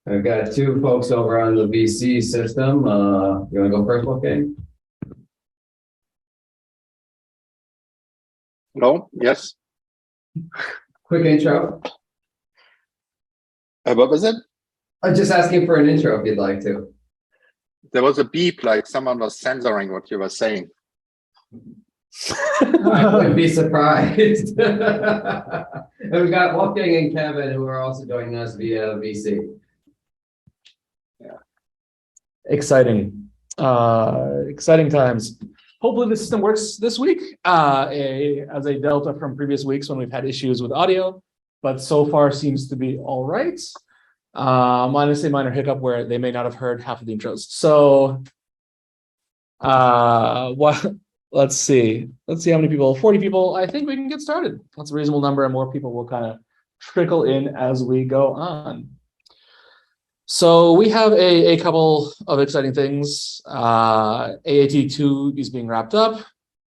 I've got two folks over on the VC system. You want to go first, Wolfgang? Hello, yes. Quick intro. What was it? I'm just asking for an intro if you'd like to. There was a beep, like someone was censoring what you were saying. I wouldn't be surprised. And we've got Wolfgang and Kevin who are also joining us via VC. Yeah. Exciting times. Hopefully the system works this week as a delta from previous weeks when we've had issues with audio, but so far seems to be all right. Minus a minor hiccup where they may not have heard half of the intros. So let's see how many people. 40 people. I think we can get started. That's a reasonable number, and more people will kind of trickle in as we go on. So we have a couple of exciting things. AIT2 is being wrapped up.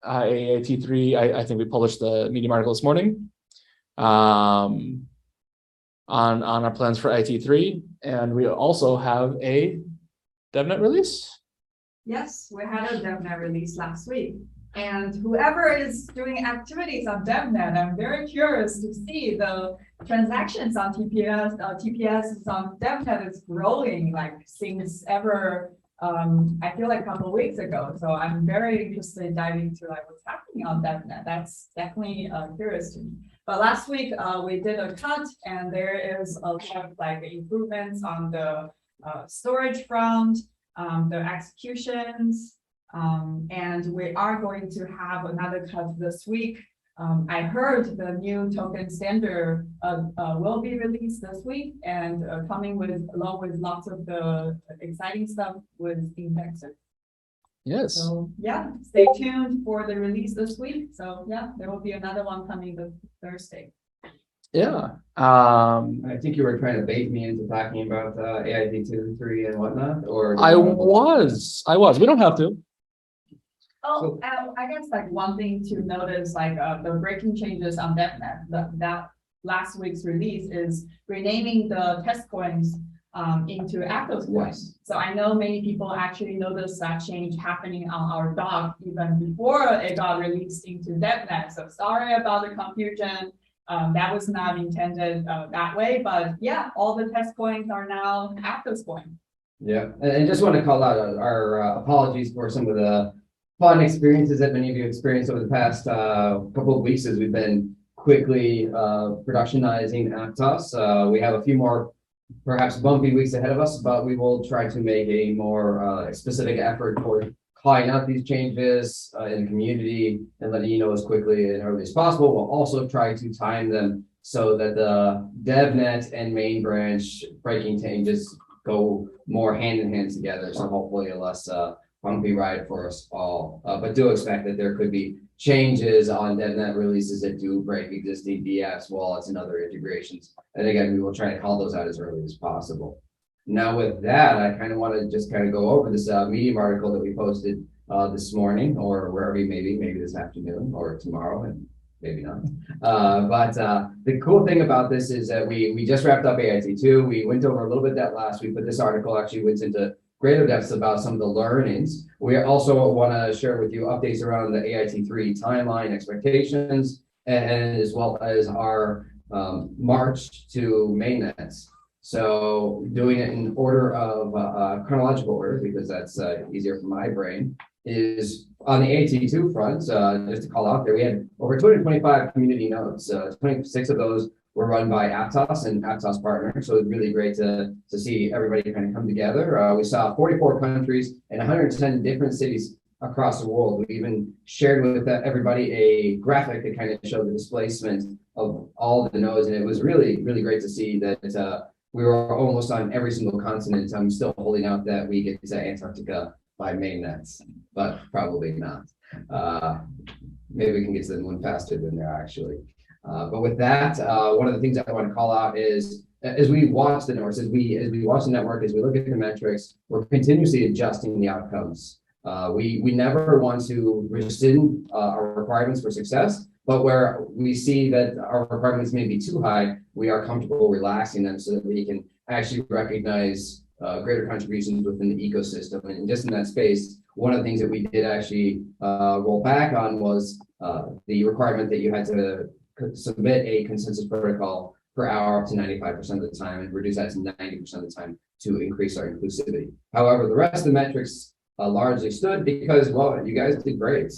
AIT3, I think we published the Medium article this morning on our plans for AIT3. And we also have a Devnet release. Yes, we had a Devnet release last week. And whoever is doing activities on Devnet, I'm very curious to see the transactions on TPS. TPS is on Devnet is growing like since ever, I feel like a couple of weeks ago. So I'm very interested in diving into like what's happening on Devnet. That's definitely curious to me. But last week we did a cut, and there is a lot of like improvements on the storage front, the executions. And we are going to have another cut this week. I heard the new token standard will be released this week and coming along with lots of the exciting stuff with indexer. Yes. So yeah, stay tuned for the release this week. So yeah, there will be another one coming this Thursday. Yeah. I think you were trying to bait me into talking about AIT2, 3, and whatnot. Or I was. We don't have to. Oh, I guess like one thing to notice, like the breaking changes on Devnet, that last week's release is renaming the test coins into Aptos coins. So I know many people actually noticed that change happening on our doc even before it got released into Devnet. So sorry about the confusion. That was not intended that way, but yeah, all the test coins are now Aptos coins. Yeah, and just want to call out our apologies for some of the fun experiences that many of you experienced over the past couple of weeks as we've been quickly productionizing Aptos. We have a few more perhaps bumpy weeks ahead of us, but we will try to make a more specific effort toward calling out these changes in the community and letting you know as quickly and early as possible. We'll also try to time them so that the DevNet and main branch breaking changes go more hand in hand together. So hopefully a less bumpy ride for us all, but do expect that there could be changes on DevNet releases that do break existing DApps, wallets, and other integrations. And again, we will try to call those out as early as possible. Now with that, I kind of want to just kind of go over this Medium article that we posted this morning, or wherever you may be, maybe this afternoon or tomorrow, and maybe not. But the cool thing about this is that we just wrapped up AIT2. We went over a little bit that last week, but this article actually went into greater depths about some of the learnings. We also want to share with you updates around the AIT3 timeline expectations, and as well as our march to mainnets. So doing it in order of chronological order, because that's easier for my brain, is on the AIT2 front, just to call out there, we had over 225 community nodes. 26 of those were run by Aptos and Aptos partners. So it's really great to see everybody kind of come together. We saw 44 countries and 110 different cities across the world. We even shared with everybody a graphic that kind of showed the displacement of all the nodes. And it was really, really great to see that we were almost on every single continent. I'm still holding out that we get to Antarctica by mainnets, but probably not. Maybe we can get to the moon faster than there actually. But with that, one of the things I want to call out is as we watch the networks, as we watch the network, as we look at the metrics, we're continuously adjusting the outcomes. We never want to rescind our requirements for success, but where we see that our requirements may be too high, we are comfortable relaxing them so that we can actually recognize greater contributions within the ecosystem. And just in that space, one of the things that we did actually roll back on was the requirement that you had to submit a consensus protocol per hour up to 95% of the time and reduce that to 90% of the time to increase our inclusivity. However, the rest of the metrics largely stood because, well, you guys did great.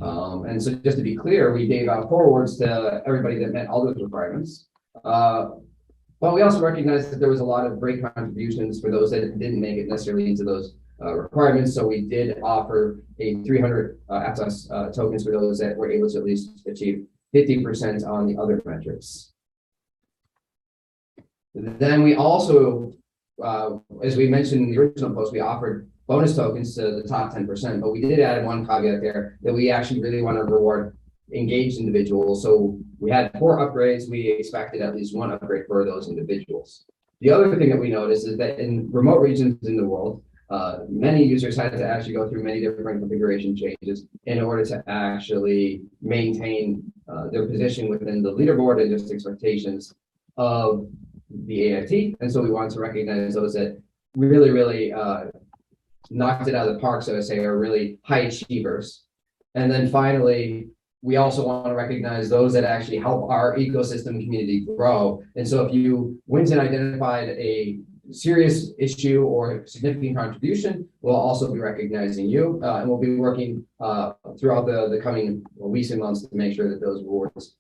And so just to be clear, we gave out forwards to everybody that met all those requirements. But we also recognized that there was a lot of great contributions for those that didn't make it necessarily into those requirements. So we did offer a 300 Aptos tokens for those that were able to at least achieve 50% on the other metrics. Then we also, as we mentioned in the original post, we offered bonus tokens to the top 10%, but we did add one caveat there that we actually really want to reward engaged individuals. So we had 4 upgrades. We expected at least 1 upgrade for those individuals. The other thing that we noticed is that in remote regions in the world, many users had to actually go through many different configuration changes in order to actually maintain their position within the leaderboard and just expectations of the AIT. And so we wanted to recognize those that really knocked it out of the park, so to say, are really high achievers. And then finally, we also want to recognize those that actually help our ecosystem community grow. And so if you went and identified a serious issue or significant contribution, we'll also be recognizing you. And we'll be working throughout the coming weeks and months to make sure that those rewards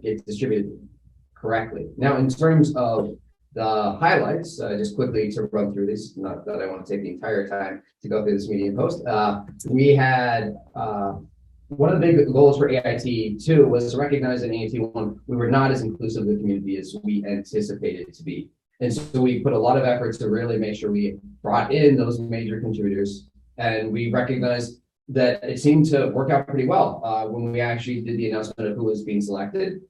get distributed correctly. Now, in terms of the highlights, just quickly to run through this, not that I want to take the entire time to go through this meeting post. We had one of the big goals for AIT2 was to recognize in AIT1, we were not as inclusive of the community as we anticipated to be. And so we put a lot of efforts to really make sure we brought in those major contributors. And we recognized that it seemed to work out pretty well when we actually did the announcement of who was being selected.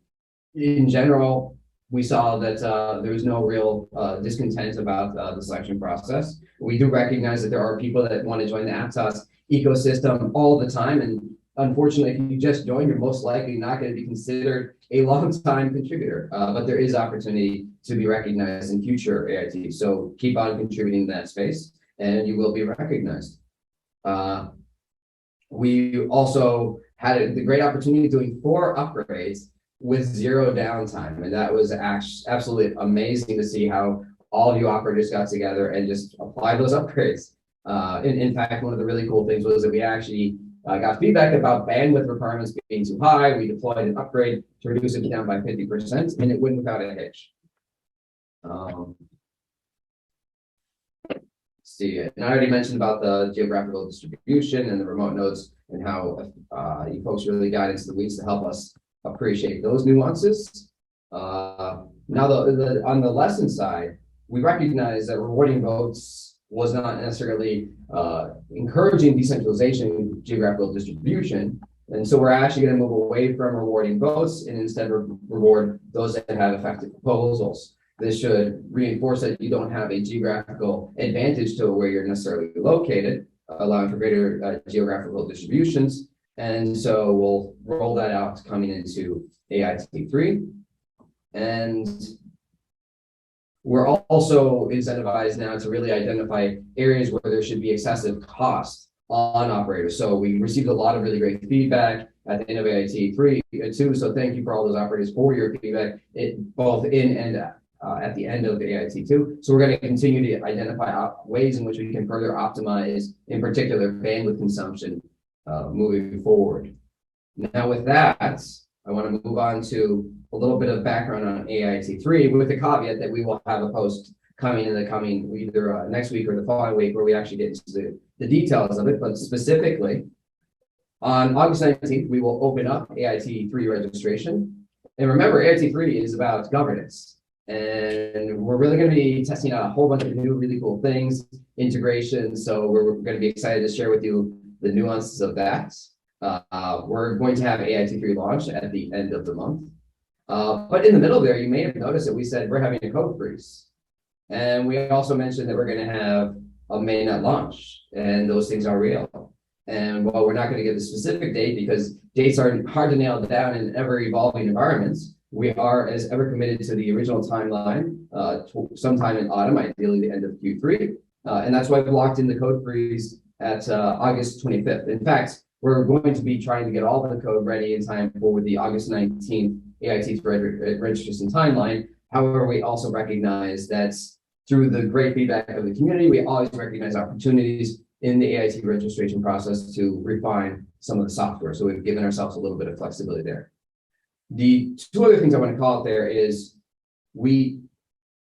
In general, we saw that there was no real discontent about the selection process. We do recognize that there are people that want to join the Aptos ecosystem all the time. And unfortunately, if you just join, you're most likely not going to be considered a long-time contributor. But there is opportunity to be recognized in future AIT. So keep on contributing in that space, and you will be recognized. We also had the great opportunity of doing 4 upgrades with 0 downtime. And that was absolutely amazing to see how all of you operators got together and just applied those upgrades. In fact, one of the really cool things was that we actually got feedback about bandwidth requirements being too high. We deployed an upgrade to reduce it down by 50%, and it went without a hitch. Let's see, and I already mentioned about the geographical distribution and the remote nodes and how you folks really got into the weeds to help us appreciate those nuances. Now, on the lesson side, we recognize that rewarding votes was not necessarily encouraging decentralization geographical distribution. And so we're actually going to move away from rewarding votes and instead reward those that have effective proposals. This should reinforce that you don't have a geographical advantage to where you're necessarily located, allowing for greater geographical distributions. And so we'll roll that out coming into AIT3. And we're also incentivized now to really identify areas where there should be excessive cost on operators. So we received a lot of really great feedback at the end of AIT3 too. So thank you for all those operators for your feedback, both in and at the end of the AIT2. So we're going to continue to identify ways in which we can further optimize, in particular, bandwidth consumption moving forward. Now with that, I want to move on to a little bit of background on AIT3 with the caveat that we will have a post coming in the coming either next week or the following week where we actually get into the details of it. But specifically, on August 19th, we will open up AIT3 registration. And remember, AIT3 is about governance. And we're really going to be testing out a whole bunch of new, really cool things, integration. So we're going to be excited to share with you the nuances of that. We're going to have AIT3 launch at the end of the month. But in the middle there, you may have noticed that we said we're having a code freeze. And we also mentioned that we're going to have a mainnet launch, and those things are real. And while we're not going to give a specific date because dates are hard to nail down in ever-evolving environments, We are, as ever, committed to the original timeline, sometime in autumn, ideally the end of Q3. And that's why we locked in the code freeze at August 25th. In fact, we're going to be trying to get all of the code ready in time for the August 19th AIT3 registration timeline. However, we also recognize that through the great feedback of the community, we always recognize opportunities in the AIT registration process to refine some of the software. So we've given ourselves a little bit of flexibility there. The two other things I want to call out there is we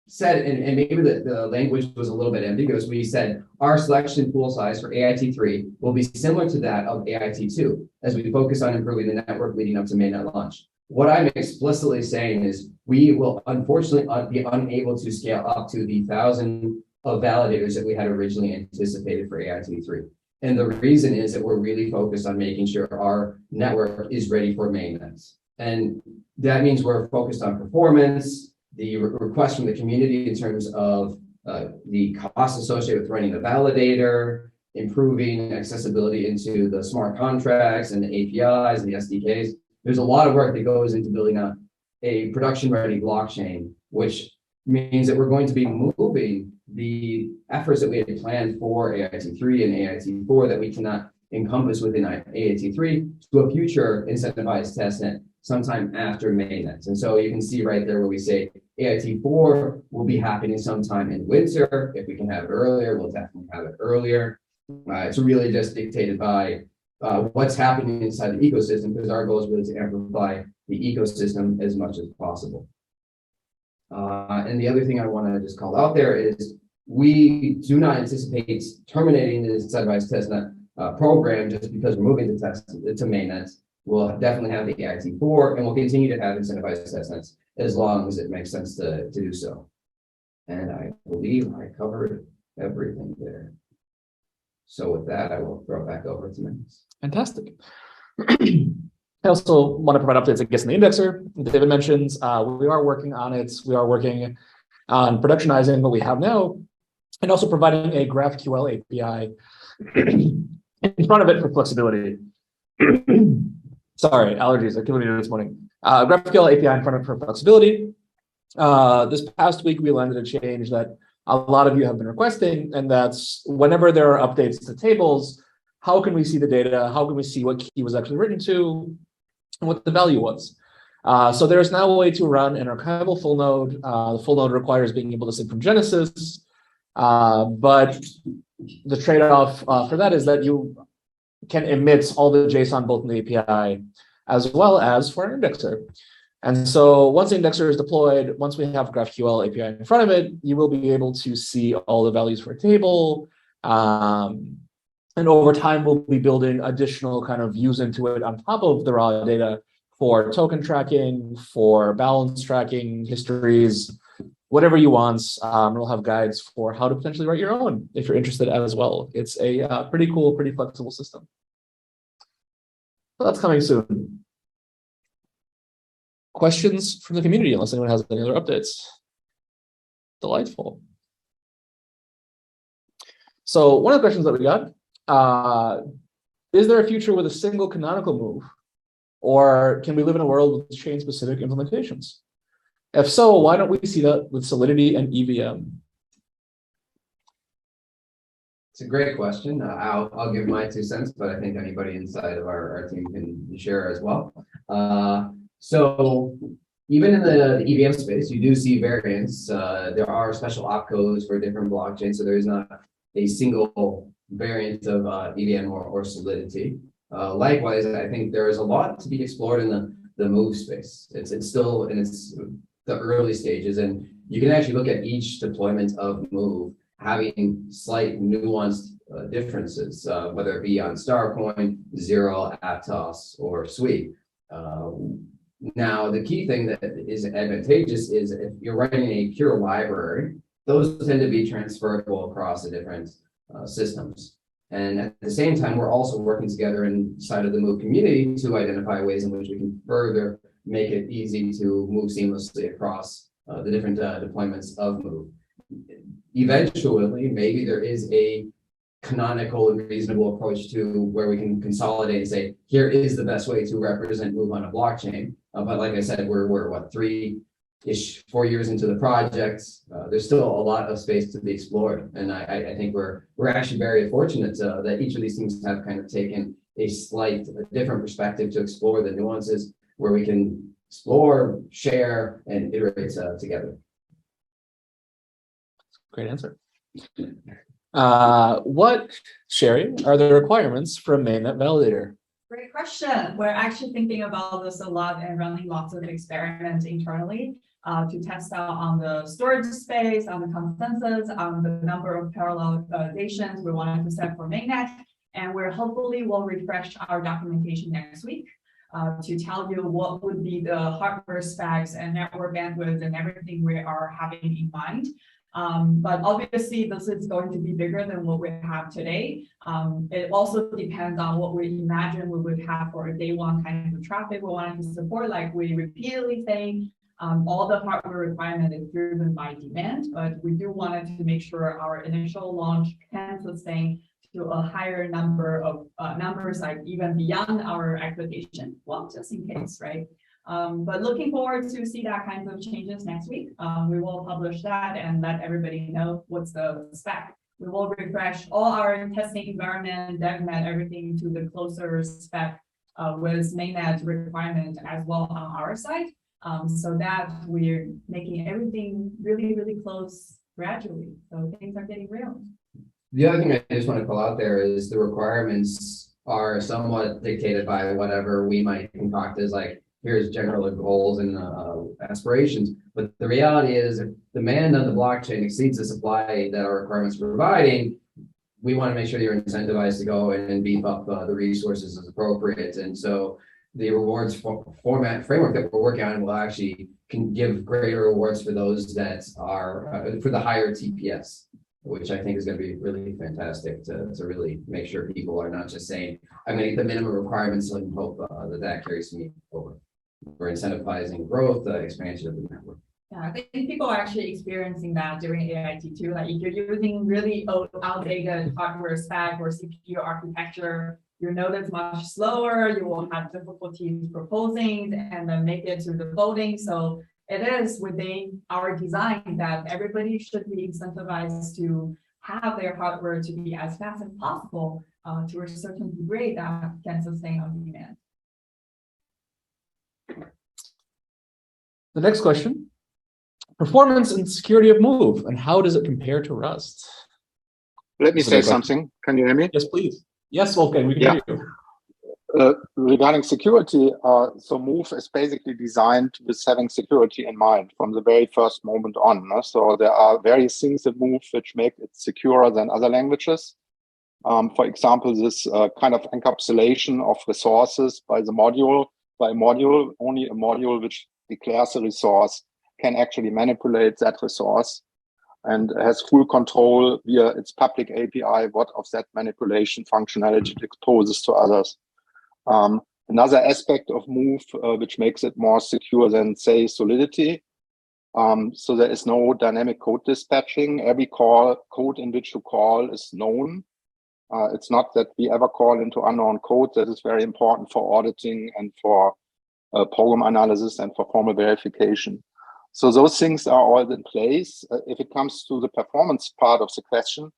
said, and maybe the language was a little bit ambiguous, we said our selection pool size for AIT3 will be similar to that of AIT2 as we focus on improving the network leading up to mainnet launch. What I'm explicitly saying is we will unfortunately be unable to scale up to the 1,000 of validators that we had originally anticipated for AIT3. And the reason is that we're really focused on making sure our network is ready for mainnets. And that means we're focused on performance, the request from the community in terms of the costs associated with running the validator, improving accessibility into the smart contracts and the APIs and the SDKs. There's a lot of work that goes into building a production-ready blockchain, which means that we're going to be moving the efforts that we had planned for AIT3 and AIT4 that we cannot encompass within AIT3 to a future incentivized testnet sometime after mainnet. And so you can see right there where we say AIT4 will be happening sometime in winter. If we can have it earlier, we'll definitely have it earlier. It's really just dictated by what's happening inside the ecosystem, because our goal is really to amplify the ecosystem as much as possible. And the other thing I want to just call out there is we do not anticipate terminating the incentivized testnet program just because we're moving to mainnet. We'll definitely have the AIT4, and we'll continue to have incentivized testnets as long as it makes sense to do so. And I believe I covered everything there. So with that, I will throw it back over to Max. Fantastic. I also want to provide updates, I guess, in the indexer. David mentions we are working on it. We are working on productionizing what we have now, and also providing a GraphQL API in front of it for flexibility. Sorry, allergies are killing me this morning. GraphQL API in front of it for flexibility. This past week, we landed a change that a lot of you have been requesting, and that's whenever there are updates to tables, how can we see the data? How can we see what key was actually written to and what the value was? So there's now a way to run an archival full node. The full node requires being able to sync from Genesis, but the trade-off for that is that you can emit all the JSON both in the API as well as for an indexer. And so once the indexer is deployed, once we have GraphQL API in front of it, you will be able to see all the values for a table. And over time, we'll be building additional kind of views into it on top of the raw data for token tracking, for balance tracking, histories, whatever you want. We'll have guides for how to potentially write your own if you're interested as well. It's a pretty cool, pretty flexible system. So that's coming soon. Questions from the community, unless anyone has any other updates. Delightful. So one of the questions that we got, is there a future with a single canonical move? Or can we live in a world with chain-specific implementations? If so, why don't we see that with Solidity and EVM? It's a great question. I'll give my 2 cents, but I think anybody inside of our team can share as well. So even in the EVM space, you do see variants. There are special opcodes for different blockchains, so there is not a single variant of EVM or Solidity. Likewise, I think there is a lot to be explored in the move space. It's still in its the early stages, and you can actually look at each deployment of move having slight nuanced differences, whether it be on Starcoin, Zero, Aptos, or Sweep. Now, the key thing that is advantageous is if you're writing a pure library, those tend to be transferable across the different systems. And at the same time, we're also working together inside of the Move community to identify ways in which we can further make it easy to move seamlessly across the different deployments of Move. Eventually, maybe there is a canonical and reasonable approach to where we can consolidate and say, here is the best way to represent move on a blockchain. But like I said, we're what, 4 years into the project. There's still a lot of space to be explored, and I think we're actually very fortunate that each of these teams have kind of taken a different perspective to explore the nuances where we can explore, share, and iterate together. Great answer. What, Sherry, are the requirements for a mainnet validator? Great question. We're actually thinking about this a lot and running lots of experiments internally to test out on the storage space, on the consensus, on the number of parallelizations we wanted to set for mainnet. And we're hopefully will refresh our documentation next week to tell you what would be the hardware specs and network bandwidth and everything we are having in mind. But obviously, this is going to be bigger than what we have today. It also depends on what we imagine we would have for a day one kind of traffic we wanted to support. Like we repeatedly say, all the hardware requirement is driven by demand, but we do want to make sure our initial launch can sustain to a higher number of numbers, like even beyond our expectation. Well, just in case, right? But looking forward to see that kinds of changes next week. We will publish that and let everybody know what's the spec. We will refresh all our testing environment, Devnet, everything to the closer spec with mainnet requirement as well on our side, so that we're making everything really, really close gradually. So things are getting real. The other thing I just want to call out there is the requirements are somewhat dictated by whatever we might concoct as like, here's general goals and aspirations. But the reality is if demand on the blockchain exceeds the supply that our requirements are providing, we want to make sure you're incentivized to go and beef up the resources as appropriate. And so the rewards format framework that we're working on will actually can give greater rewards for those that are for the higher TPS, which I think is going to be really fantastic to really make sure people are not just saying, I'm going to get the minimum requirements and hope that carries me over. We're incentivizing growth, expansion of the network. Yeah, I think people are actually experiencing that during AIT2. Like if you're using really outdated hardware spec or CPU architecture, your node is much slower, you will have difficulties proposing and then make it to the voting. So it is within our design that everybody should be incentivized to have their hardware to be as fast as possible to a certain degree that can sustain on demand. The next question, performance and security of Move, and how does it compare to Rust? Let me say something. Can you hear me? Yes, please. Yes, okay, we can hear you. Regarding security, so Move is basically designed with having security in mind from the very first moment on. So there are various things that Move which make it securer than other languages. For example, this kind of encapsulation of resources by the module. By module, only a module which declares a resource can actually manipulate that resource and has full control via its public API what of that manipulation functionality it exposes to others. Another aspect of Move which makes it more secure than, say, Solidity. So there is no dynamic code dispatching. Every code in which you call is known. It's not that we ever call into unknown code. That is very important for auditing and for program analysis and for formal verification. So those things are all in place. If it comes to the performance part of the question,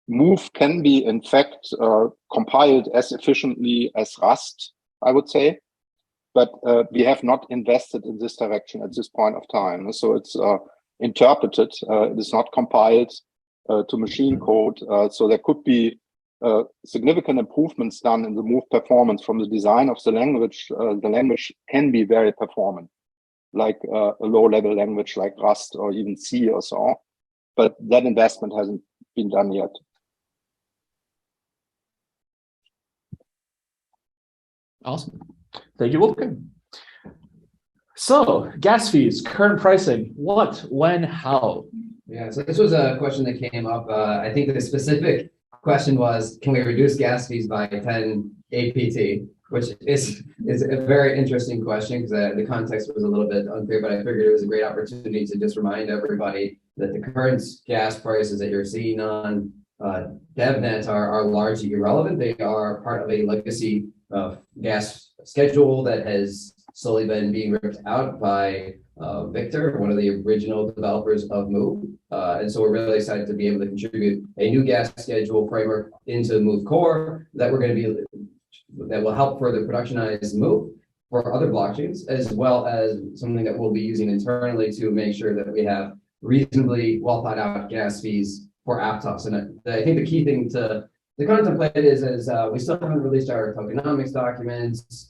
Move can be, in fact, compiled as efficiently as Rust, I would say. But we have not invested in this direction at this point of time. So it's interpreted. It is not compiled to machine code. So there could be significant improvements done in the Move performance from the design of the language. The language can be very performant, like a low-level language like Rust or even C or so. But that investment hasn't been done yet. Awesome. Thank you, Wolfgang. So, gas fees, current pricing, what, when, how? Yeah, so this was a question that came up. I think the specific question was, can we reduce gas fees by 10 APT, which is a very interesting question because the context was a little bit unclear, but I figured it was a great opportunity to just remind everybody that the current gas prices that you're seeing on Devnet are largely irrelevant. They are part of a legacy gas schedule that has slowly been being ripped out by Victor, one of the original developers of Move. And so we're really excited to be able to contribute a new gas schedule framework into Move core that that will help further productionize Move for other blockchains, as well as something that we'll be using internally to make sure that we have reasonably well thought out gas fees for Aptos. And I think the key thing to contemplate is we still haven't released our tokenomics documents.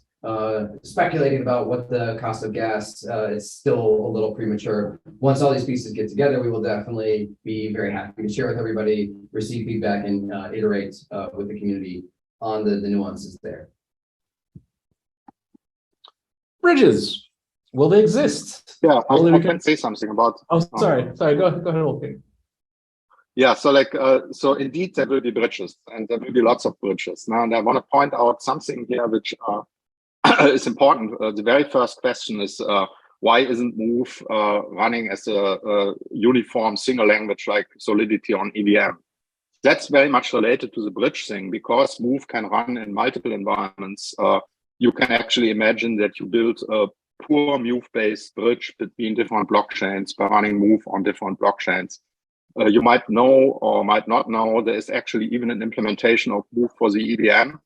Speculating about what the cost of gas is still a little premature. Once all these pieces get together, we will definitely be very happy to share with everybody, receive feedback, and iterate with the community on the nuances there. Bridges, will they exist? Yeah, I can say something about. Oh, sorry, go ahead, Wolfgang. Yeah, so so indeed there will be bridges, and there will be lots of bridges. Now, and I want to point out something here which is important. The very first question is why isn't Move running as a uniform single language like Solidity on EVM? That's very much related to the bridge thing, because Move can run in multiple environments. You can actually imagine that you build a pure Move-based bridge between different blockchains by running Move on different blockchains. You might know or might not know there is actually even an implementation of Move for the EVM.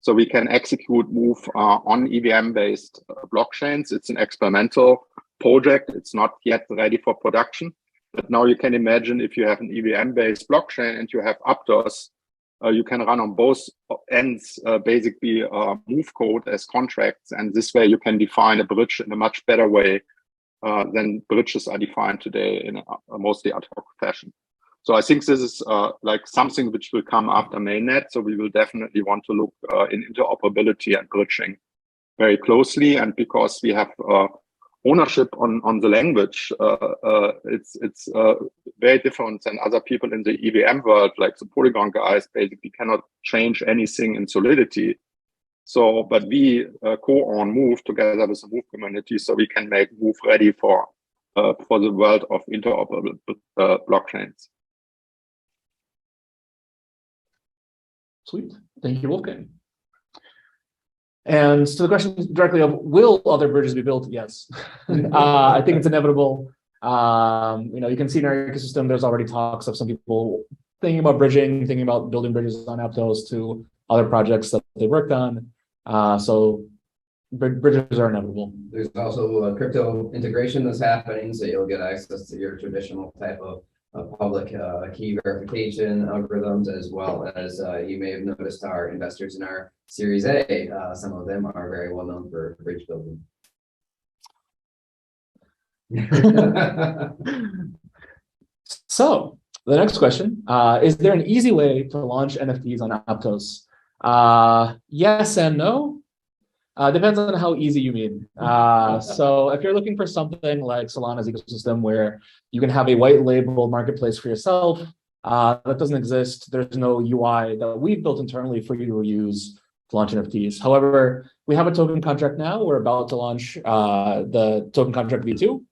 So we can execute Move on EVM-based blockchains. It's an experimental project. It's not yet ready for production. But now you can imagine if you have an EVM-based blockchain and you have Aptos, you can run on both ends basically Move code as contracts. And this way you can define a bridge in a much better way than bridges are defined today in a mostly ad hoc fashion. So I think this is like something which will come after Mainnet. So we will definitely want to look in interoperability and bridging very closely. And because we have ownership on the language, it's very different than other people in the EVM world, like the Polygon guys basically cannot change anything in Solidity. So, but we co-own Move together with the Move community, so we can make Move ready for the world of interoperable blockchains. Sweet. Thank you, Wolfgang. And to the question directly of will other bridges be built? Yes. I think it's inevitable. You can see in our ecosystem, there's already talks of some people thinking about bridging, thinking about building bridges on Aptos to other projects that they worked on. So bridges are inevitable. There's also a crypto integration that's happening, so you'll get access to your traditional type of public key verification algorithms, as well as you may have noticed our investors in our Series A. Some of them are very well known for bridge building. So the next question, is there an easy way to launch NFTs on Aptos? Yes and no. Depends on how easy you mean. So if you're looking for something like Solana's ecosystem where you can have a white label marketplace for yourself, that doesn't exist. There's no UI that we've built internally for you to use to launch NFTs. However, we have a token contract now. We're about to launch the token contract V2.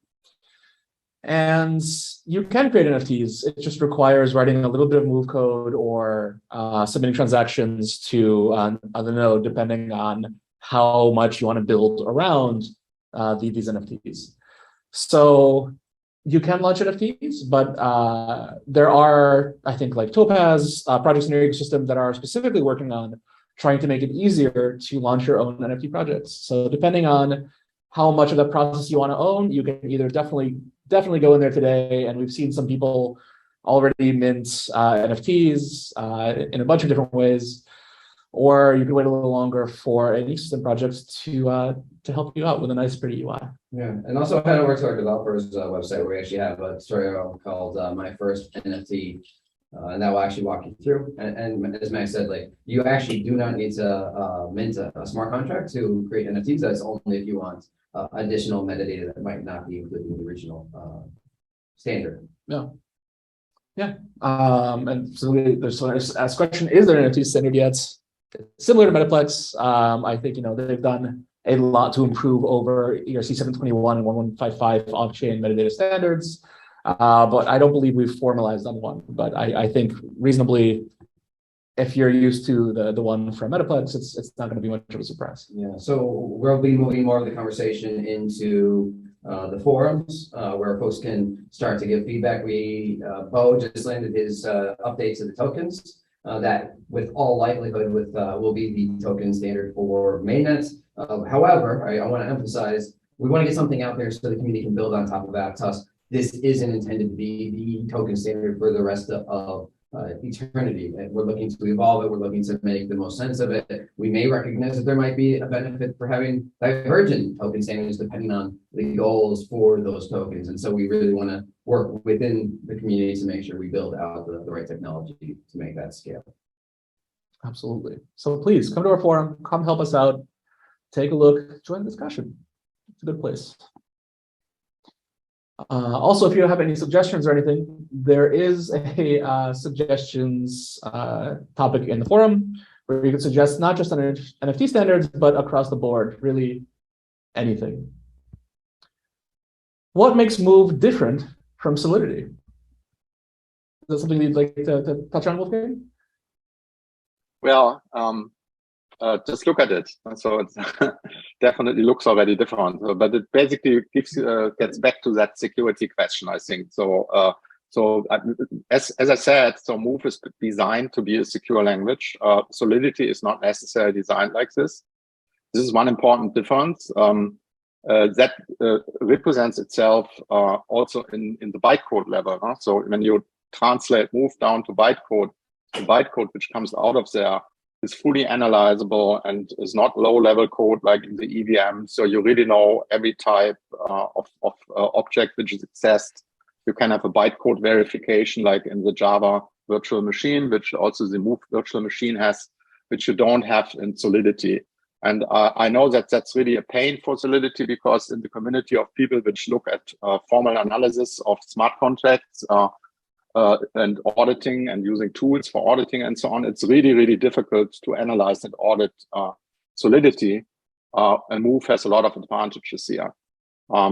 And you can create NFTs. It just requires writing a little bit of Move code or submitting transactions to the node, depending on how much you want to build around these NFTs. So you can launch NFTs, but there are, I think, like Topaz projects in your ecosystem that are specifically working on trying to make it easier to launch your own NFT projects. So depending on how much of that process you want to own, you can either definitely go in there today, and we've seen some people already mint NFTs in a bunch of different ways, or you can wait a little longer for an ecosystem project to help you out with a nice, pretty UI. Yeah, and also head over to our developers website where we actually have a tutorial called My First NFT, and that will actually walk you through. And as Max said, like, you actually do not need to mint a smart contract to create NFTs. That's only if you want additional metadata that might not be included in the original standard. Yeah. And so there's asked question: is there an NFT standard yet? Similar to Metaplex, I think they've done a lot to improve over ERC 721 and 1155 off-chain metadata standards. But I don't believe we've formalized on one. But I think reasonably, if you're used to the one from Metaplex, it's not going to be much of a surprise. Yeah, so we'll be moving more of the conversation into the forums where folks can start to give feedback. Bo just landed his updates to the tokens that with all likelihood will be the token standard for mainnet. However, I want to emphasize, we want to get something out there so the community can build on top of Aptos. This isn't intended to be the token standard for the rest of eternity. And we're looking to evolve it. We're looking to make the most sense of it. We may recognize that there might be a benefit for having divergent token standards depending on the goals for those tokens. And so we really want to work within the community to make sure we build out the right technology to make that scale. Absolutely. So please come to our forum, come help us out, take a look, join the discussion. It's a good place. Also, if you have any suggestions or anything, there is a suggestions topic in the forum where you can suggest not just on NFT standards, but across the board, really anything. What makes Move different from Solidity? Is that something you'd like to touch on, Wolfgang? Well, just look at it. So it definitely looks already different, but it basically gets back to that security question, I think. So, as I said, so Move is designed to be a secure language. Solidity is not necessarily designed like this. This is one important difference that represents itself also in the bytecode level. Huh? So when you translate Move down to bytecode, the bytecode which comes out of there is fully analyzable and is not low-level code like in the EVM. So you really know every type of object which is accessed. You can have a bytecode verification like in the Java virtual machine, which also the Move virtual machine has, which you don't have in Solidity. And I know that that's really a pain for Solidity because in the community of people which look at formal analysis of smart contracts, and auditing and using tools for auditing and so on, it's really, really difficult to analyze and audit Solidity. And Move has a lot of advantages here.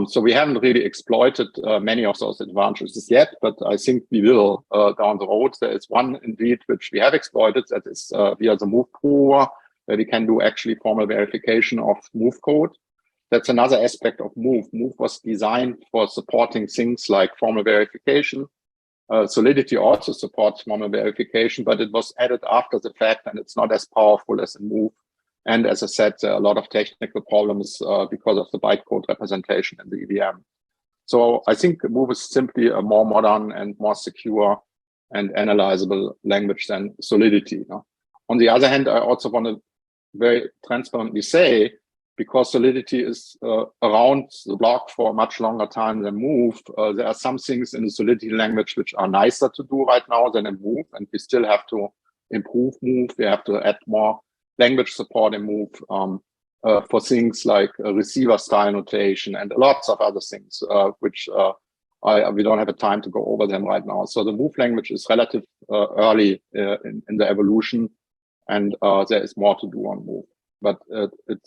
So we haven't really exploited many of those advantages yet, but I think we will down the road. There is one indeed which we have exploited, that is via the Move prover, where we can do actually formal verification of Move code. That's another aspect of Move. Move was designed for supporting things like formal verification. Solidity also supports formal verification, but it was added after the fact and it's not as powerful as in Move. And as I said, there are a lot of technical problems because of the bytecode representation in the EVM. So I think Move is simply a more modern and more secure and analyzable language than Solidity. On the other hand, I also want to very transparently say, because Solidity is around the block for a much longer time than Move, there are some things in the Solidity language which are nicer to do right now than in Move, and we still have to improve Move. We have to add more language support in Move for things like receiver style notation and lots of other things, which we don't have the time to go over them right now. So the Move language is relative early in the evolution, and there is more to do on Move. But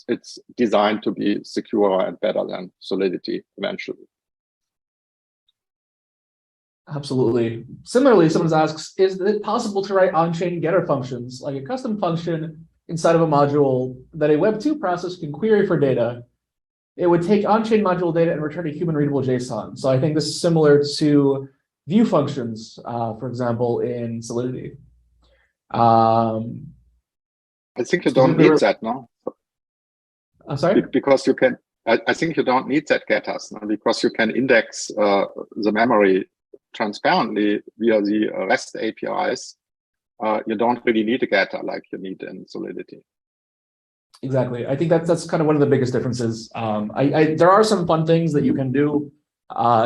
it's designed to be secure and better than Solidity eventually. Absolutely. Similarly, someone asks, is it possible to write on-chain getter functions, like a custom function inside of a module that a Web2 process can query for data? It would take on-chain module data and return a human-readable JSON. So I think this is similar to view functions, for example, in Solidity. I think you don't need that, no? I'm sorry? Because you can, I think you don't need that getters, no? Because you can index the memory transparently via the REST APIs. You don't really need a getter like you need in Solidity. Exactly. I think that's kind of one of the biggest differences. There are some fun things that you can do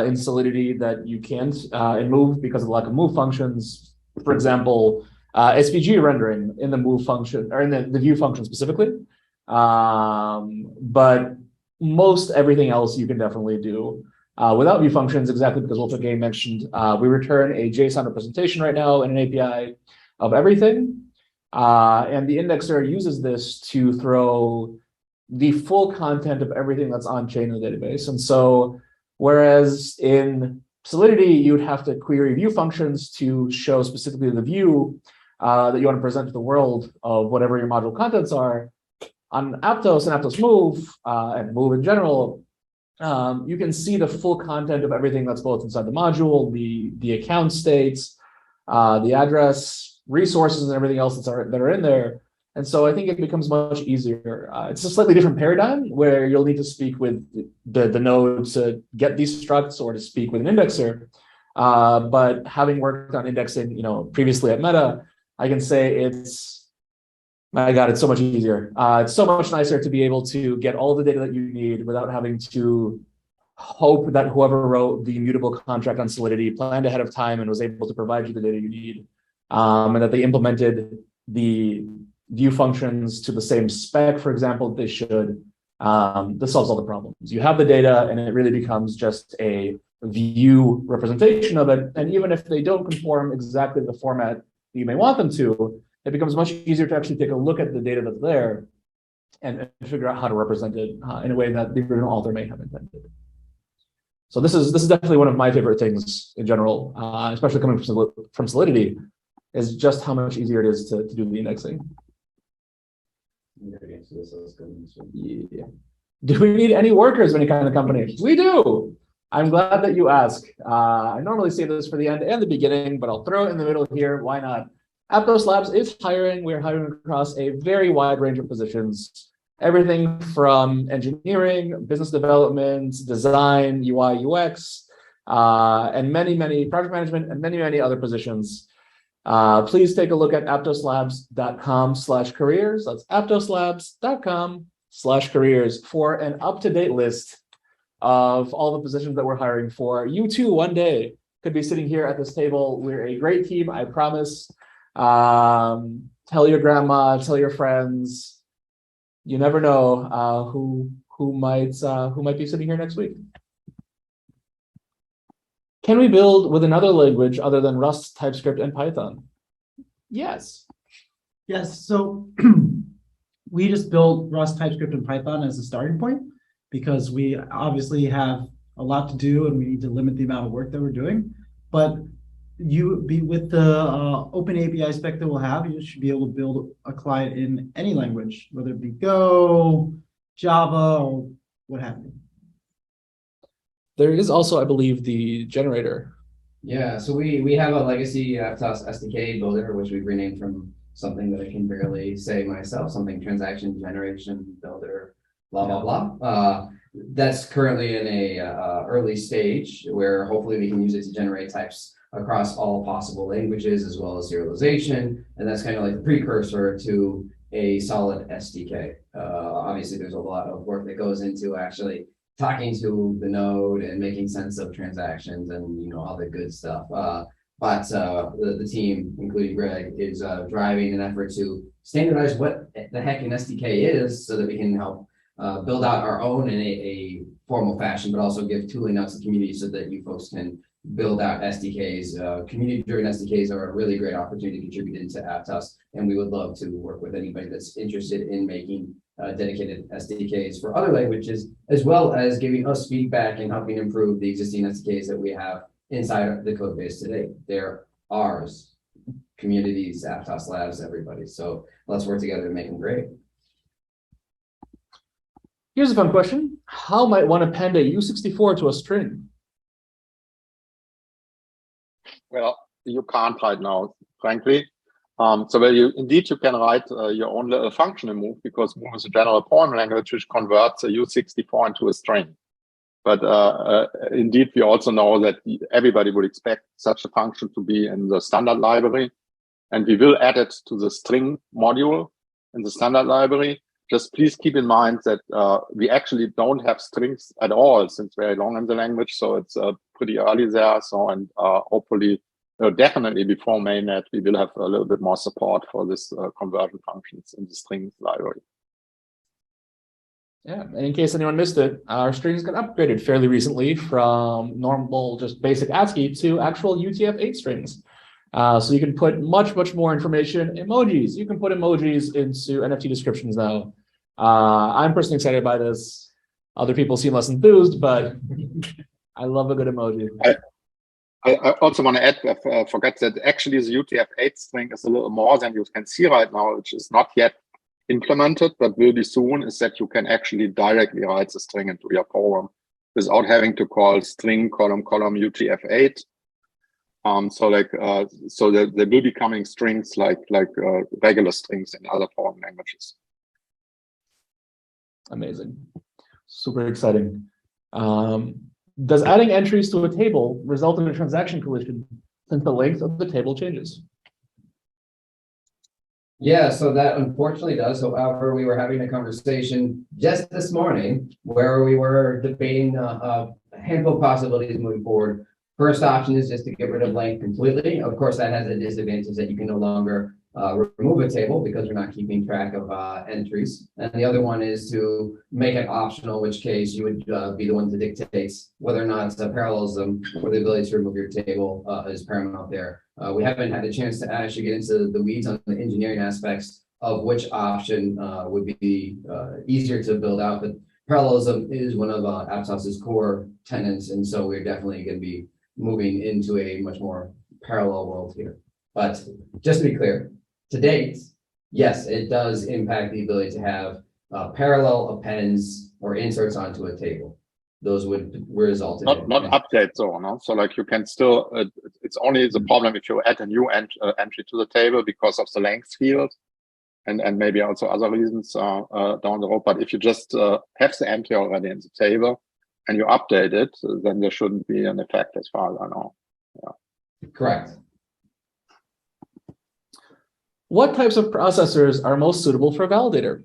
in Solidity that you can't in Move because of the lack of Move functions. For example, SVG rendering in the Move function or in the view function specifically. But most everything else you can definitely do without view functions, exactly because Wolfgang mentioned we return a JSON representation right now in an API of everything. And the indexer uses this to throw the full content of everything that's on chain in the database. And so, whereas in Solidity, you'd have to query view functions to show specifically the view that you want to present to the world of whatever your module contents are. On Aptos and Aptos Move, and Move in general, you can see the full content of everything that's both inside the module, the account states, the address, resources, and everything else that are in there. And so I think it becomes much easier. It's a slightly different paradigm where you'll need to speak with the node to get these structs or to speak with an indexer. But having worked on indexing, previously at Meta, I can say my God, it's so much easier. It's so much nicer to be able to get all the data that you need without having to hope that whoever wrote the immutable contract on Solidity planned ahead of time and was able to provide you the data you need, and that they implemented the view functions to the same spec, for example, they should. This solves all the problems. You have the data, and it really becomes just a view representation of it. And even if they don't conform exactly to the format that you may want them to, it becomes much easier to actually take a look at the data that's there and figure out how to represent it in a way that the original author may have intended. So this is definitely one of my favorite things in general, especially coming from Solidity, is just how much easier it is to do the indexing. Yeah. Do we need any workers of any kind of company? We do. I'm glad that you ask. I normally say this for the end and the beginning, but I'll throw it in the middle here. Why not? Aptos Labs is hiring. We're hiring across a very wide range of positions. Everything from engineering, business development, design, UI, UX, and many, many project management and many, many other positions. Please take a look at aptoslabs.com/careers. That's aptoslabs.com/careers for an up-to-date list of all the positions that we're hiring for. You too, one day, could be sitting here at this table. We're a great team, I promise. Tell your grandma, tell your friends. You never know who might be sitting here next week. Can we build with another language other than Rust, TypeScript, and Python? Yes. Yes. So we just built Rust, TypeScript, and Python as a starting point because we obviously have a lot to do and we need to limit the amount of work that we're doing. But with the open API spec that we'll have, you should be able to build a client in any language, whether it be Go, Java, or what have you. There is also, I believe, the generator. Yeah, so we have a legacy Aptos Sdk Builder, which we've renamed from something that I can barely say myself, something transaction generation builder, blah, blah, blah. That's currently in a early stage where hopefully we can use it to generate types across all possible languages as well as serialization. And that's kind of like the precursor to a solid SDK. Obviously, there's a lot of work that goes into actually talking to the node and making sense of transactions and all the good stuff. But the team, including Greg, is driving an effort to standardize what the heck an SDK is so that we can help build out our own in a formal fashion, but also give tooling out to the community so that you folks can build out SDKs. Community-driven SDKs are a really great opportunity to contribute into Aptos, and we would love to work with anybody that's interested in making dedicated SDKs for other languages, as well as giving us feedback and helping improve the existing SDKs that we have inside the code base today. They're ours, communities, Aptos Labs, everybody. So let's work together to make them great. Here's a fun question. How might one append a U64 to a string? Well, you can't right now, frankly. So you can write your own little function in Move because Move is a general poem language which converts a U64 into a string. But indeed, we also know that everybody would expect such a function to be in the standard library. And we will add it to the string module in the standard library. Just please keep in mind that we actually don't have strings at all since very long in the language. So it's pretty early there. So, and hopefully, definitely before mainnet, we will have a little bit more support for this conversion functions in the strings library. Yeah, and in case anyone missed it, our strings got upgraded fairly recently from normal, just basic ASCII to actual UTF-8 strings. So you can put much more information, emojis. You can put emojis into NFT descriptions now. I'm personally excited by this. Other people seem less enthused, but I love a good emoji. I also want to add, I forgot that actually the UTF-8 string is a little more than you can see right now, which is not yet implemented, but will be soon, is that you can actually directly write the string into your program without having to call string column UTF-8. So there will be coming strings like regular strings in other programming languages. Amazing. Super exciting. Does adding entries to a table result in a transaction collision since the length of the table changes? Yeah, so that unfortunately does. However, we were having a conversation just this morning where we were debating a handful of possibilities moving forward. First option is just to get rid of length completely. Of course, that has a disadvantage that you can no longer remove a table because we're not keeping track of entries. And the other one is to make it optional, in which case you would be the one to dictate whether or not parallelism or the ability to remove your table is paramount there. We haven't had a chance to actually get into the weeds on the engineering aspects of which option would be easier to build out, but parallelism is one of Aptos's core tenets, and so we're definitely going to be moving into a much more parallel world here. But just to be clear, to date, yes, it does impact the ability to have parallel appends or inserts onto a table. Those would result in not updates though, no? So like you can still, it's only the problem if you add a new entry to the table because of the length field and maybe also other reasons down the road. But if you just have the entry already in the table and you update it, then there shouldn't be an effect as far as I know. Yeah. Correct. What types of processors are most suitable for Validator?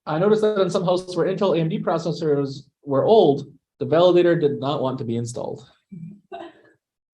I noticed that in some hosts where Intel AMD processors were old, the Validator did not want to be installed.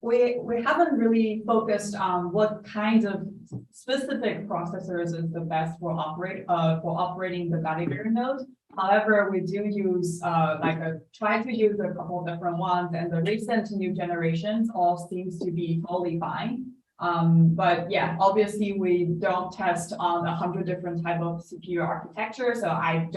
We haven't really focused on what kinds of specific processors is the best for operating the Validator node. However, we do use try to use a couple of different ones, and the recent new generations all seems to be totally fine. But yeah, obviously we don't test on 100 different type of CPU architecture, so I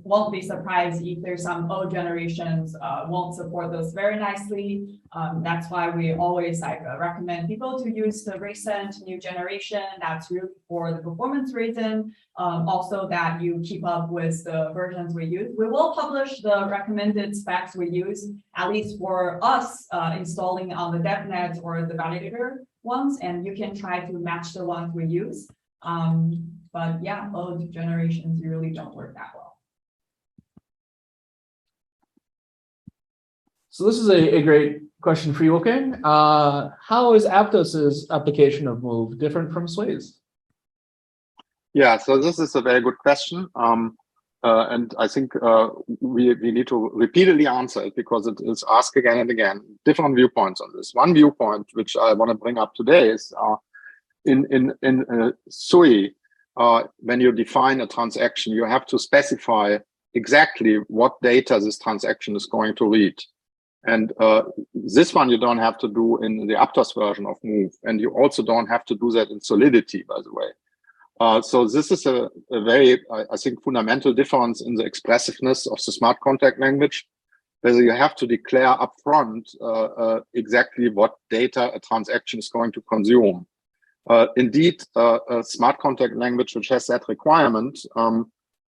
won't be surprised if there's some old generations won't support those very nicely. That's why we always recommend people to use the recent new generation. That's really for the performance reason. Also that you keep up with the versions we use. We will publish the recommended specs we use, at least for us installing on the Devnet or the Validator ones, and you can try to match the ones we use. But yeah, old generations really don't work that well. So this is a great question for you, Wolfgang. How is Aptos's application of Move different from Sway's? Yeah, so this is a very good question. And I think we need to repeatedly answer it because it is asked again and again, different viewpoints on this. One viewpoint, which I want to bring up today is in SUI, when you define a transaction, you have to specify exactly what data this transaction is going to read. And this one you don't have to do in the Aptos version of Move. And you also don't have to do that in Solidity, by the way. So this is a very, I think, fundamental difference in the expressiveness of the smart contract language, whether you have to declare upfront exactly what data a transaction is going to consume. Indeed, a smart contract language which has that requirement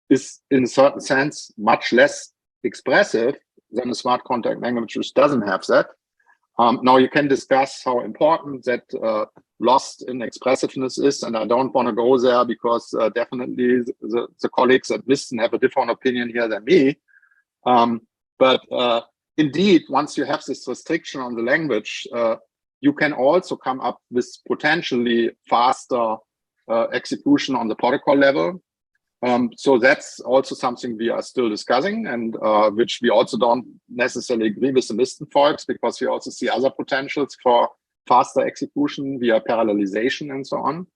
is, in a certain sense, much less expressive than a smart contract language which doesn't have that. Now you can discuss how important that lost in expressiveness is, and I don't want to go there because definitely the colleagues at Misten have a different opinion here than me. But indeed, once you have this restriction on the language, you can also come up with potentially faster execution on the protocol level. So that's also something we are still discussing, and which we also don't necessarily agree with the Misten folks, because we also see other potentials for faster execution via parallelization and so on.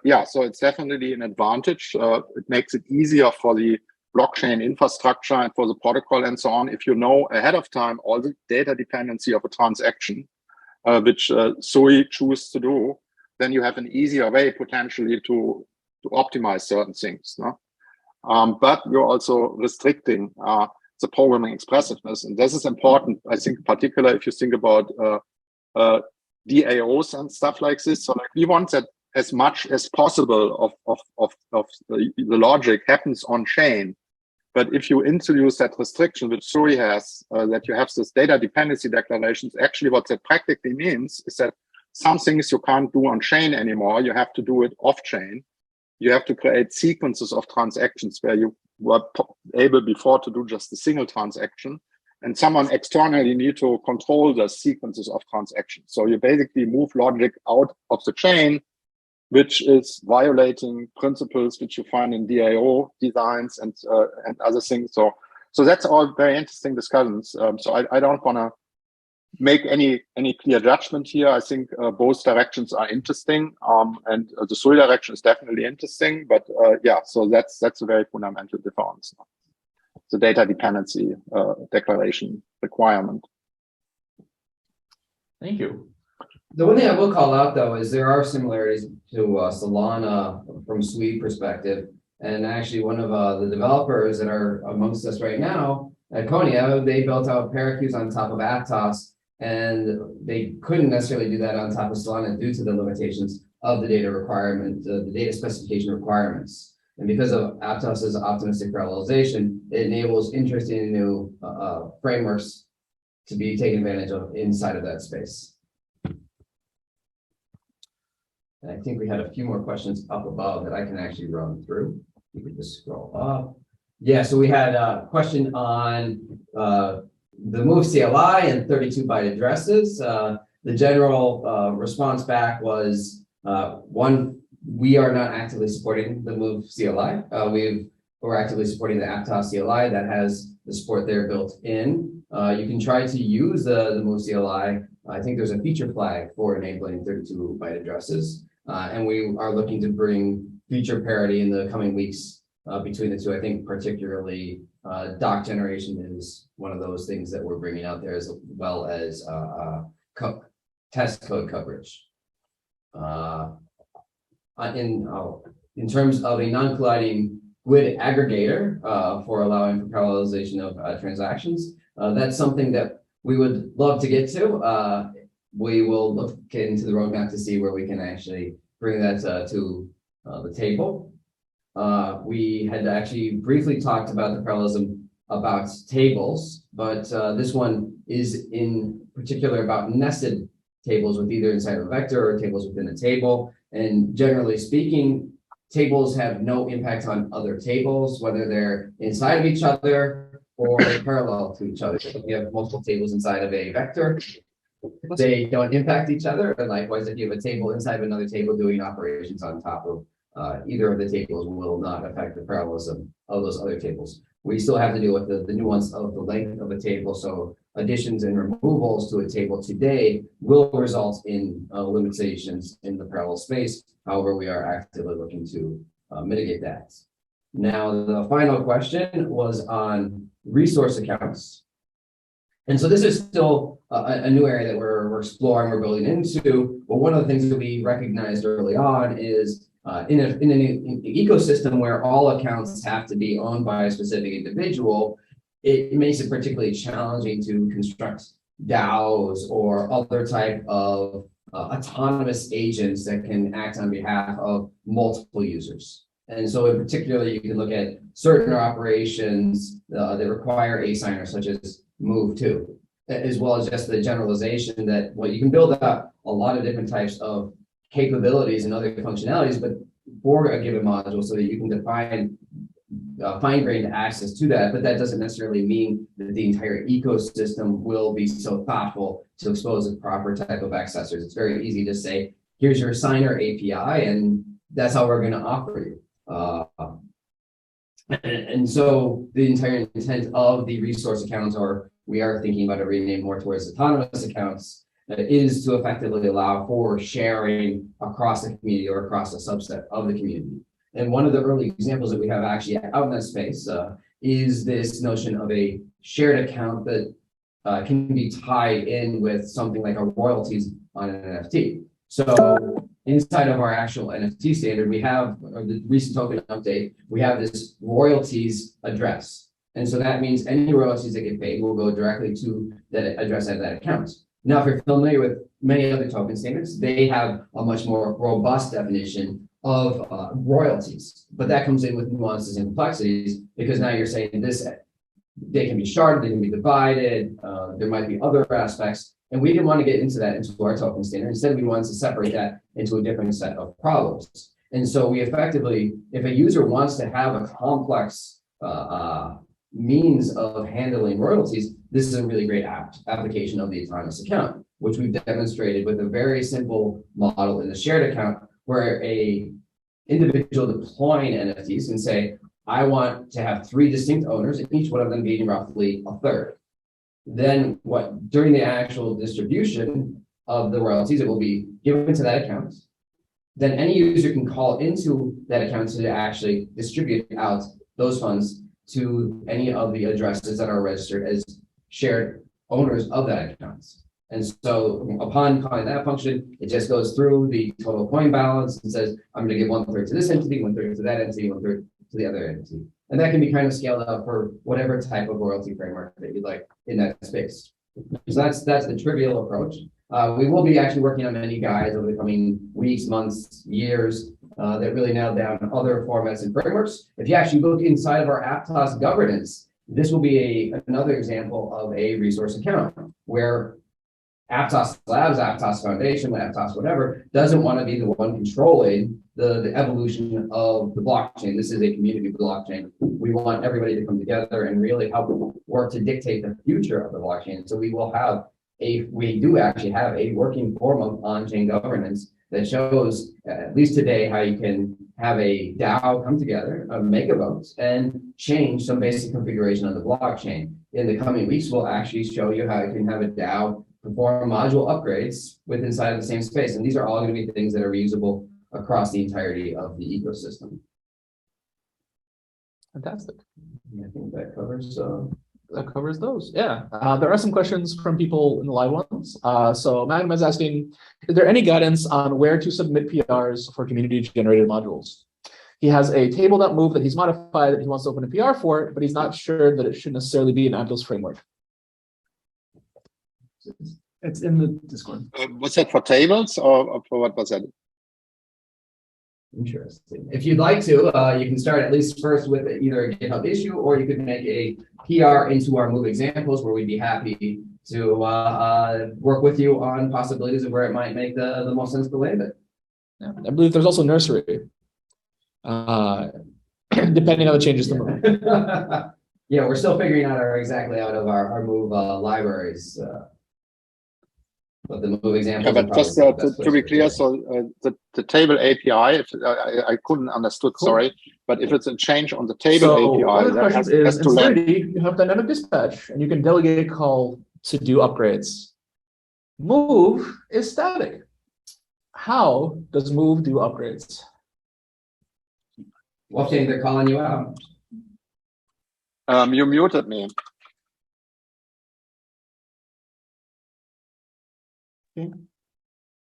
Yeah, so it's definitely an advantage. It makes it easier for the blockchain infrastructure and for the protocol and so on. If you know ahead of time all the data dependency of a transaction, which SUI choose to do, then you have an easier way potentially to optimize certain things. No? But you're also restricting the programming expressiveness. And this is important, I think, particularly if you think about DAOs and stuff like this. So like we want that as much as possible of the logic happens on chain. But if you introduce that restriction, which Suri has, that you have this data dependency declarations, actually what that practically means is that some things you can't do on chain anymore. You have to do it off chain. You have to create sequences of transactions where you were able before to do just a single transaction. And someone externally need to control the sequences of transactions. So you basically move logic out of the chain, which is violating principles which you find in DAO designs and other things. So that's all very interesting discussions. So I don't want to make any clear judgment here. I think both directions are interesting, and the Suri direction is definitely interesting. But yeah, so that's a very fundamental difference. The data dependency declaration requirement. Thank you. The one thing I will call out, though, is there are similarities to Solana from Sui perspective. And actually, one of the developers that are amongst us right now at Konya, they built out Parakeets on top of Aptos, and they couldn't necessarily do that on top of Solana due to the limitations of the data requirement, the data specification requirements. And because of Aptos's optimistic parallelization, it enables interesting new frameworks to be taken advantage of inside of that space. And I think we had a few more questions up above that I can actually run through. You can just scroll up. Yeah, so we had a question on the move CLI and 32-byte addresses. The general response back was, one, we are not actively supporting the move CLI. We're actively supporting the Aptos CLI that has the support there built in. You can try to use the move CLI. I think there's a feature flag for enabling 32-byte addresses. And we are looking to bring feature parity in the coming weeks between the two. I think particularly doc generation is one of those things that we're bringing out there, as well as test code coverage. In terms of a non-colliding GUID aggregator for allowing for parallelization of transactions, that's something that we would love to get to. We will look into the roadmap to see where we can actually bring that to the table. We had actually briefly talked about the parallelism about tables, but this one is in particular about nested tables with either inside a vector or tables within a table. And generally speaking, tables have no impact on other tables, whether they're inside of each other or parallel to each other. If you have multiple tables inside of a vector, they don't impact each other. And likewise, if you have a table inside of another table doing operations on top of either of the tables will not affect the parallelism of those other tables. We still have to deal with the nuance of the length of a table. So additions and removals to a table today will result in limitations in the parallel space. However, we are actively looking to mitigate that. Now, the final question was on resource accounts. And so this is still a new area that we're exploring, we're building into. But one of the things that we recognized early on is in an ecosystem where all accounts have to be owned by a specific individual, it makes it particularly challenging to construct DAOs or other type of autonomous agents that can act on behalf of multiple users. And so in particular, you can look at certain operations that require a signer, such as move to, as well as just the generalization that, well, you can build up a lot of different types of capabilities and other functionalities, but for a given module so that you can define fine-grained access to that, but that doesn't necessarily mean that the entire ecosystem will be so thoughtful to expose a proper type of accessors. It's very easy to say, here's your signer API, and that's how we're going to offer you. And so the entire intent of the resource accounts, or we are thinking about a rename more towards autonomous accounts, is to effectively allow for sharing across the community or across a subset of the community. And one of the early examples that we have actually out in that space is this notion of a shared account that can be tied in with something like a royalties on an NFT. So inside of our actual NFT standard, we have the recent token update, we have this royalties address. And so that means any royalties that get paid will go directly to that address at that account. Now, if you're familiar with many other token standards, they have a much more robust definition of royalties, but that comes in with nuances and complexities because now you're saying this, they can be sharded, they can be divided, there might be other aspects, and we didn't want to get into that into our token standard. Instead, we wanted to separate that into a different set of problems. And so we effectively, if a user wants to have a complex means of handling royalties, this is a really great application of the autonomous account, which we've demonstrated with a very simple model in the shared account where a individual deploying NFTs can say, I want to have 3 distinct owners and each one of them being roughly a third. Then during the actual distribution of the royalties, it will be given to that account. Then any user can call into that account to actually distribute out those funds to any of the addresses that are registered as shared owners of that account. And so upon calling that function, it just goes through the total coin balance and says, I'm going to give 1/3 to this entity, 1/3 to that entity, 1/3 to the other entity. And that can be kind of scaled up for whatever type of royalty framework that you'd like in that space. So that's the trivial approach. We will be actually working on many guides over the coming weeks, months, years that really nail down other formats and frameworks. If you actually look inside of our Aptos governance, this will be another example of a resource account where Aptos Labs, Aptos Foundation, Aptos whatever, doesn't want to be the one controlling the evolution of the blockchain. This is a community blockchain. We want everybody to come together and really help work to dictate the future of the blockchain. So we do actually have a working form of on-chain governance that shows, at least today, how you can have a DAO come together, make a vote, and change some basic configuration of the blockchain. In the coming weeks, we'll actually show you how you can have a DAO perform module upgrades with inside of the same space. And these are all going to be things that are reusable across the entirety of the ecosystem. Fantastic. I think that covers those. Yeah. There are some questions from people in the live ones. So Magnum is asking, is there any guidance on where to submit PRs for community generated modules? He has a table.move that he's modified that he wants to open a PR for, but he's not sure that it should necessarily be an Aptos framework. It's in the Discord. Was that for tables or for what was that? Interesting. If you'd like to, you can start at least first with either a GitHub issue, or you could make a PR into our Move examples, where we'd be happy to work with you on possibilities of where it might make the most sense to land it. Yeah. I believe there's also nursery, depending on the changes to Move. Yeah, we're still figuring out exactly out of our Move libraries. But the Move example. Yeah, but just to be clear, so the table API, I couldn't understood, cool. Sorry, but if it's a change on the table API, that has to Solidity, you have dynamic dispatch, and you can delegate a call to do upgrades. Move is static. How does Move do upgrades? Wolfgang, they're calling you out. You muted me. Okay. Do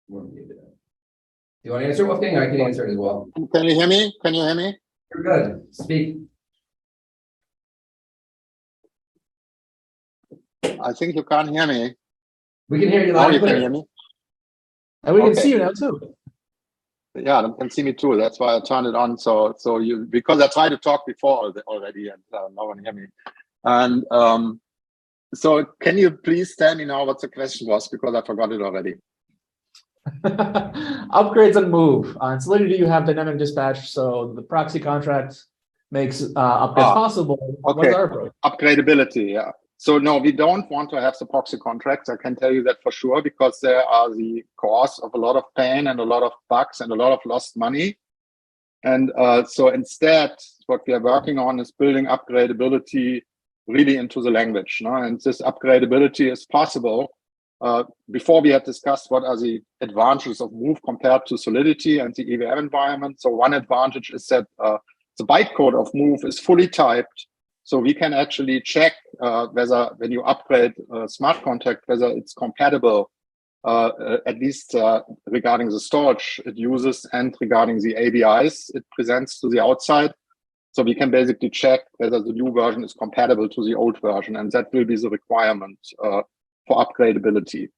you want to answer, Wolfgang? I can answer it as well. Can you hear me? Can you hear me? You're good. Speak. I think you can't hear me. We can hear you loud and clear. Can hear me? And we can see you now too. Yeah, they can see me too. That's why I turned it on. So you, because I tried to talk before already, and no one hear me. And so can you please tell me now what the question was, because I forgot it already. Upgrades and Move. On Solidity, you have dynamic dispatch, so the proxy contract makes upgrades possible. Okay. What's our approach? Upgradability, yeah. So no, we don't want to have the proxy contracts. I can tell you that for sure, because they are the cause of a lot of pain and a lot of bugs and a lot of lost money. And so instead, what we are working on is building upgradability really into the language. No? And this upgradability is possible. Before we had discussed what are the advantages of Move compared to Solidity and the EVM environment. So one advantage is that the bytecode of Move is fully typed. So we can actually check whether when you upgrade a smart contract, whether it's compatible, at least regarding the storage it uses and regarding the ABIs it presents to the outside. So we can basically check whether the new version is compatible to the old version, and that will be the requirement for upgradability.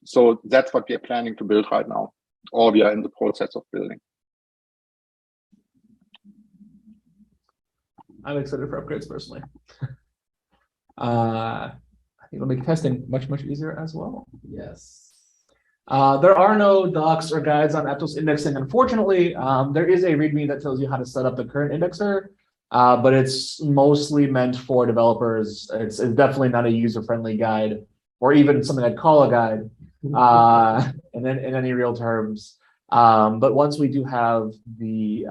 So that's what we are planning to build right now, or we are in the process of building. I'm excited for upgrades personally. I think it'll make testing much, much easier as well. Yes. There are no docs or guides on Aptos indexing. Unfortunately, there is a README that tells you how to set up the current indexer, but it's mostly meant for developers. It's definitely not a user-friendly guide, or even something I'd call a guide in any real terms. But once we do have a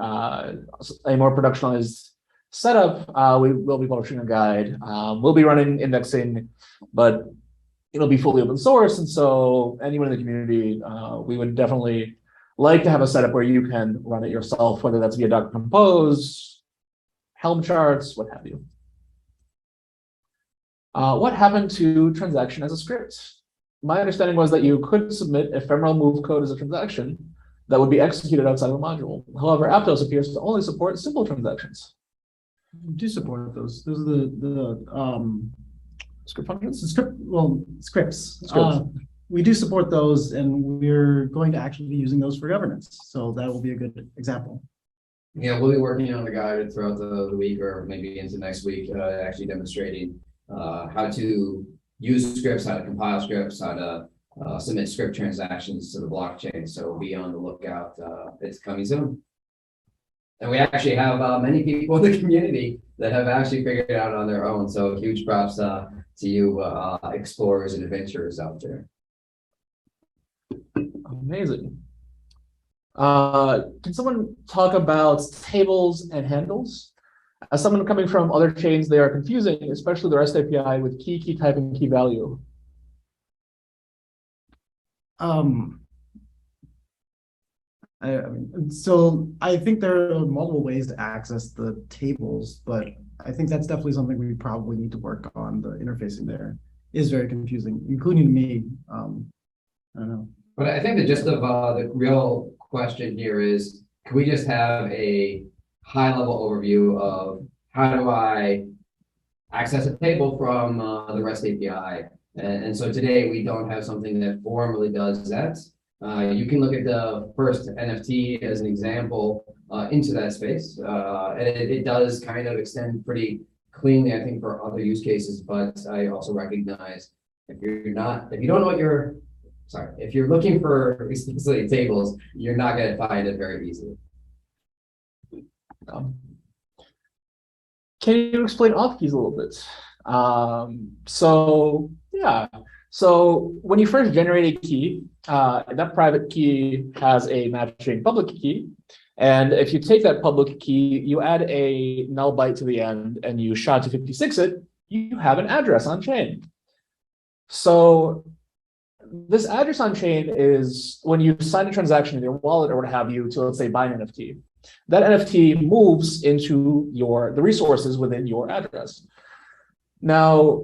more productionalized setup, we will be publishing a guide. We'll be running indexing, but it'll be fully open source. And so anyone in the community, we would definitely like to have a setup where you can run it yourself, whether that's via Docker Compose, Helm charts, what have you. What happened to transaction as a script? My understanding was that you could submit ephemeral move code as a transaction that would be executed outside of a module. However, Aptos appears to only support simple transactions. We do support those. Those are the Script functions? Scripts. Scripts. We do support those, and we're going to actually be using those for governance. So that will be a good example. Yeah, we'll be working on the guide throughout the week, or maybe into next week, actually demonstrating how to use scripts, how to compile scripts, how to submit script transactions to the blockchain. So be on the lookout. It's coming soon. And we actually have many people in the community that have actually figured it out on their own. So huge props to you explorers and adventurers out there. Amazing. Can someone talk about tables and handles? As someone coming from other chains, they are confusing, especially the REST API with key type, and key value. So I think there are multiple ways to access the tables, but I think that's definitely something we probably need to work on. The interfacing there is very confusing, including to me. I don't know. But I think the gist of the real question here is, can we just have a high-level overview of how do I access a table from the REST API? And so today we don't have something that formally does that. You can look at the first NFT as an example into that space. And it does kind of extend pretty cleanly, I think, for other use cases. But I also recognize if you don't know what if you're looking for explicitly tables, you're not going to find it very easily. Can you explain auth keys a little bit? So when you first generate a key, that private key has a matching public key. And if you take that public key, you add a null byte to the end, and you SHA-256 it, you have an address on chain. So this address on chain is when you sign a transaction in your wallet or what have you to, let's say, buy an NFT. That NFT moves into the resources within your address. Now,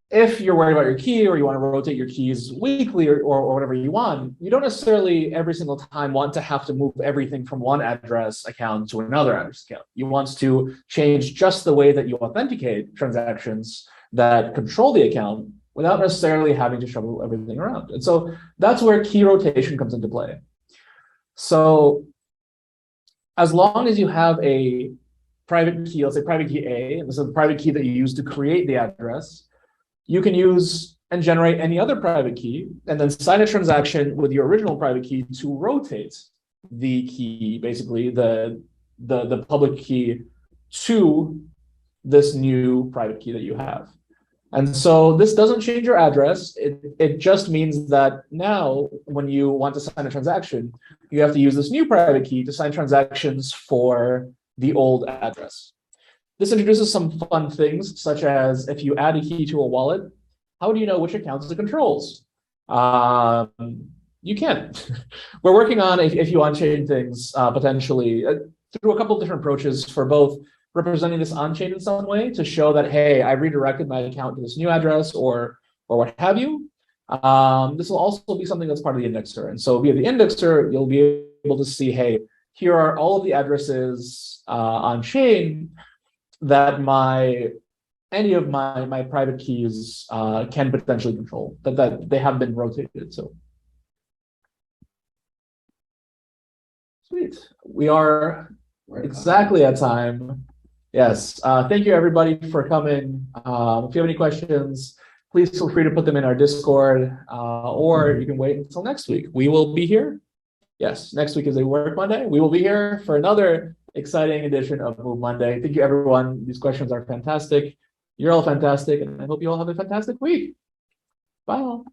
if you're worried about your key, or you want to rotate your keys weekly, or whatever you want, you don't necessarily every single time want to have to move everything from one address account to another address account. You want to change just the way that you authenticate transactions that control the account without necessarily having to shuffle everything around. And so that's where key rotation comes into play. So as long as you have a private key, let's say private key A, and this is the private key that you use to create the address, you can use and generate any other private key, and then sign a transaction with your original private key to rotate the key, basically the public key, to this new private key that you have. And so this doesn't change your address. It just means that now when you want to sign a transaction, you have to use this new private key to sign transactions for the old address. This introduces some fun things, such as if you add a key to a wallet, how do you know which accounts it controls? You can't. We're working on a few on-chain things potentially through a couple of different approaches for both representing this on-chain in some way to show that, hey, I redirected my account to this new address or what have you. This will also be something that's part of the indexer. And so via the indexer, you'll be able to see, hey, here are all of the addresses on chain that any of my private keys can potentially control, that they have been rotated. So sweet. We are exactly at time. Yes. Thank you everybody for coming. If you have any questions, please feel free to put them in our Discord, or you can wait until next week. We will be here. Yes, next week is a work Monday. We will be here for another exciting edition of Move Monday. Thank you, everyone. These questions are fantastic. You're all fantastic, and I hope you all have a fantastic week. Bye all.